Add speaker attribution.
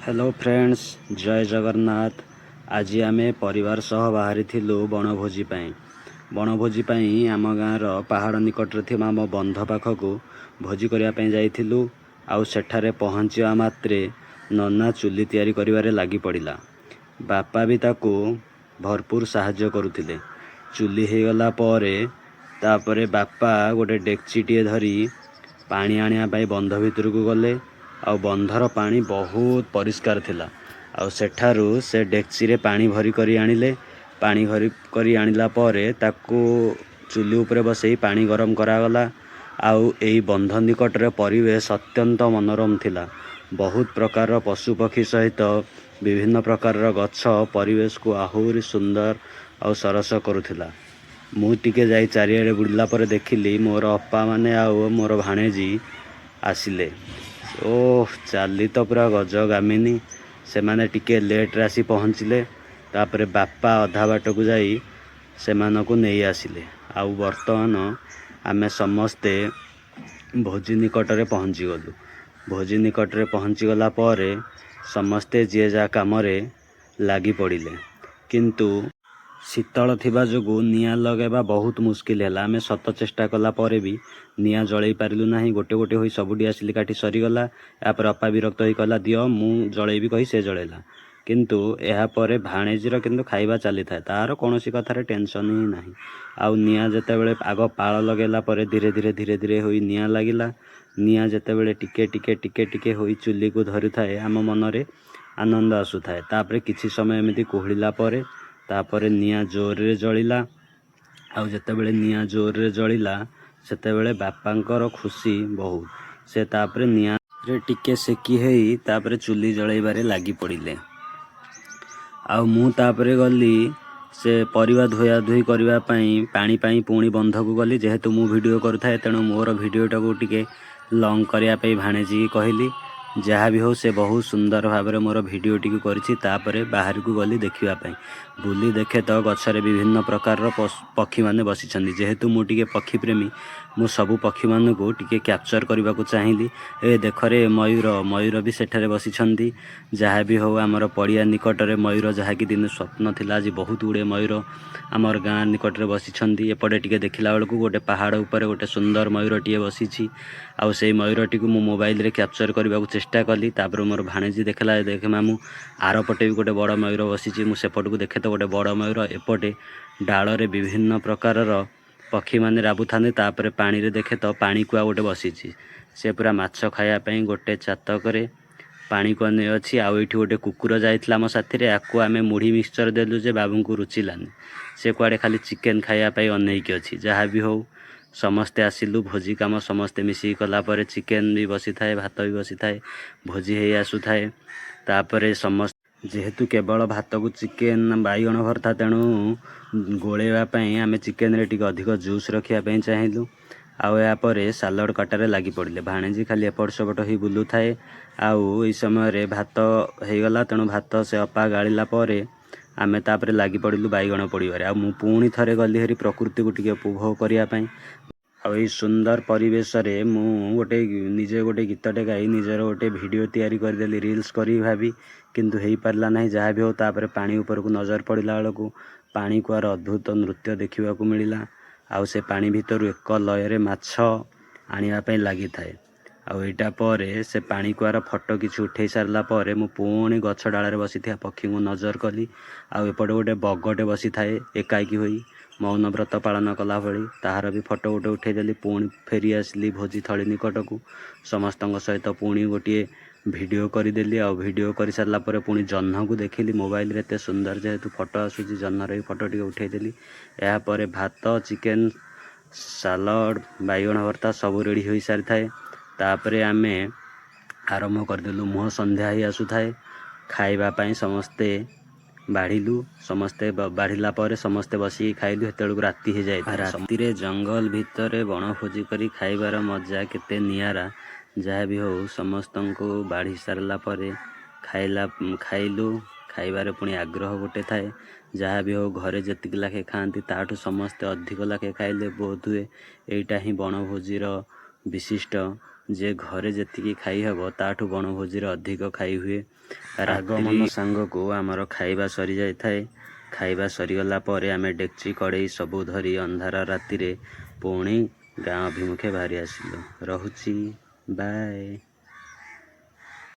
Speaker 1: Hello friends, जय जगन्नाथ। आज आम परिवार सह बाहरी बनभोजी बनभोजी आम गाँव पहाड़ निकट में आम बंध पाखक भोजी करने जाइलु। आउ सेठारे पहुँचा मात्रे नना चुली तैयारी करिबारे लागी पड़िला। बापा भी ताकू भरपूर साहाय्य करुथिले। चुली हो गला तापरे बापा गोटे डेक्चीटे धरी पानी आनिया बंध भितर को गले। आ बंधर पानी बहुत परिष्कार थिला। आ सेठारु से डेक्ची रे पानी भरी करी आनिले। पानी भरी करी आनिला परे ताकू चुली उपरे बसई पानी गरम करागला। आउ एई बंध निकट रे परिवेश अत्यंत मनोरम थिला। बहुत प्रकार पशु पक्षी सहित विभिन्न प्रकार गछ परिवेश को आहुरी सुंदर और सरस करुथिला। मु टिके जाई चारिआडे बुलिला परे देखिली मोर अप्पा माने आउ मोर भाणेजी आसिले। ओह चाली तो पूरा गजगामिनी। से माने टिके लेट रे आसी पहुँचले। तापरे बापा अधा बाट को जाई से मानको नहीं आसिले। आउ वर्तमान आमे समस्ते भोजी निकट रे पहुँची गलु। भोजी निकट रे पहुँची गला परे समस्ते जे जा काम रे लागी पड़िले। किंतु शीतल थिबा जोगु निया लगेबा बहुत मुश्किल है। आमे सत चेष्टा कला परे भी निया जळई पारिलु नाही। गोटे गोटे होई सबुडी आसिली काठी सरीगला। यापर अपा विरक्त होई कहला दियो मु जळई कही से जळेला। किंतु एहा परे भाणेजीर किंतु खाइबा चली थाए। तार कोनोसी कथारे टेंशन ही नाही। आउ निया जेतेबेले आग पाळ लगेला परे धीरे धीरे होई निया लागिला। निया जेतेबेले टिके टिके टिके टिके होई चुली को धरि थाए आम मनरे आनंद आसु थाए। तापरे किछि समय एमिति कोहलिला परे तापरे निया जोर रे जळिला। आउ जेतेबेले निया जोर रे जळिला सेतेबेले बापांकर खुशी बहुत। से तापरे निया रे टिके सेकी हेई तापरे चुली जळैबारे लागी पड़िले। आउ मु तापरे गली से परिवा धोया धोई करबा पई पानी पई पुणी बंधक गली। जेहेतु मु वीडियो करूथाए तेणु मोर वीडियोटा को टिके लॉन्ग करिया पई भाणेजी कहली। जहाँ भी हो से बहुत सुंदर भाव में मोर वीडियो टी करी। तापरे बाहर को गली देखा बुली देखे तो गछरे विभिन्न प्रकार पक्षी माने बसी। जेहेतु मु टिके पक्षी प्रेमी मु सबु पक्षी मान को टिके कैप्चर करने को चाहिए। ए देखरे मयूर मयूर भी सेठारे बसी। जहाँ भी हो आमर पड़िया निकट में मयूर जहाँकि दिन स्वप्न थिला आज बहुत गुड़े मयूर आमर गाँ निकट में बसी। एपटे टिके देखला बेलू गोटे पहाड़ उपर गोटे सुंदर मयूर टीए बसी। आउ से मयूर टी मु मोबाइल रे कैप्चर करने को चेष्टा कली। तापर मोर भाणेजी देखला देखे मामू आर पटे भी गोटे बड़ मयूर बसी। मु सेपट को देखे तो गोटे बड़ मयूर एपटे डाल रे विभिन्न प्रकार पक्षी माने राबु थांदे। तापर पानी रे देखे तो पानी कुआ गोटे बसी। से पूरा माछ खाया पई गोटे चातक पानी को नहीं अच्छी। आउ एठी गोटे कुकुर जाइतला आम साथी रे। आकु आमे मुढ़ी मिक्सचर देलु जे बाबू को रुचिलानी। से कुआडे खाली चिकेन खाया पई अनेक अच्छी। जहाँ भी हो समस्ते आसिलु भोजी काम समस्ते मिसी कला परे चिकेन भी बसी थाए भात भी बसी थाए भोजी हे आसु थाए। तापरे समस्त जेहेतु केवल भात को चिकेन बाइगण भरता तेणु गोलेवा पई आमे चिकेन रे टिके अधिक जूस रखिया पई चाहिलु। आउ यापर सालड काटारे लगी पड़े। भाणेजी खाली एपट सेपट ही बुलू थाए। आउ ई समय रे भात हो गला तेणु भात से अपा गाड़िला परे आमे तापरे लगी पड़िलु बाइगण पड़िबारे। आ मु पुणी थरे गली हरी प्रकृति को टिके उपभोग करिया पई। आ ई सुंदर परिवेश रे मु गोटे निजे गोटे गीतटे गाई निजर गोटे वीडियो तैयारी कर देली रील्स करी भाभी। किंतु हेई पारला नाही। जहाँ भी हो तापरे पानी ऊपर को नजर पड़िला बेलू पानी कुआर अद्भुत नृत्य देखा मिलला। आउ से पानी भितर एक लय माछ आनिया पई लगी थाए। आउ एटा परे से पानी कुआर फोटो किछि उठे सारला परे मु पुणी गछ डाल बसी था पक्षी को नजर कली। आउ एपटे गोटे बगटे बसी थाए एकाकी होई मौन व्रत पालन कला भली। ताहार भी फोटो गोटे उठेदेली। पुणी फेरी आसली भोजी थली निकट को समस्त सहित पुणी गोटे वीडियो करदेली। आ वीडियो कर सारा पर पुणी जह्न को देखिली मोबाइल रे। एते सुंदर जेहेतु फोटो आसूची जह्नर फोटो टी उठेदेली। या परे भात चिकेन सालड बाइगण भर्ता सब रेडी हो सारी थाए। तापरे आमे आरंभ करदेलु। मुह संध्या ही आसु थाए खाइबा पई समस्ते बाढ़िलु। समस्ते बाढ़िला परे समस्ते बसी खाइलु। हेतेलु राति हो जाए। राति रे जंगल भितर बनभोजी करी खाइबार मजा केते नियारा। जहाँ भी हो समस्त को बाढ़ी सारला परे खाइलु। खाइबारे पुणी आग्रह गोटे थाए। जहाँ भी हो घरे जेतिक लाखे खाआंती ताठू समस्ते अधिक लाखे खाइले बोध हुए। एइटा ही बनभोजीर विशिष्ट ଯେ ଘରେ ଯେତିକି ଖାଇ ହେବ ତାଠୁ ବଣଭୋଜିରେ ଅଧିକ ଖାଇ ହୁଏ। ଆଗମନ ସାଙ୍ଗକୁ ଆମର ଖାଇବା ସରିଯାଇଥାଏ। ଖାଇବା ସରିଗଲା ପରେ ଆମେ ଡେକ୍ଚି କଡ଼େଇ ସବୁ ଧରି ଅନ୍ଧାର ରାତିରେ ପୁଣି ଗାଁ ଅଭିମୁଖେ ବାହାରି ଆସିଲୁ। ରହୁଛି, ବାଏ।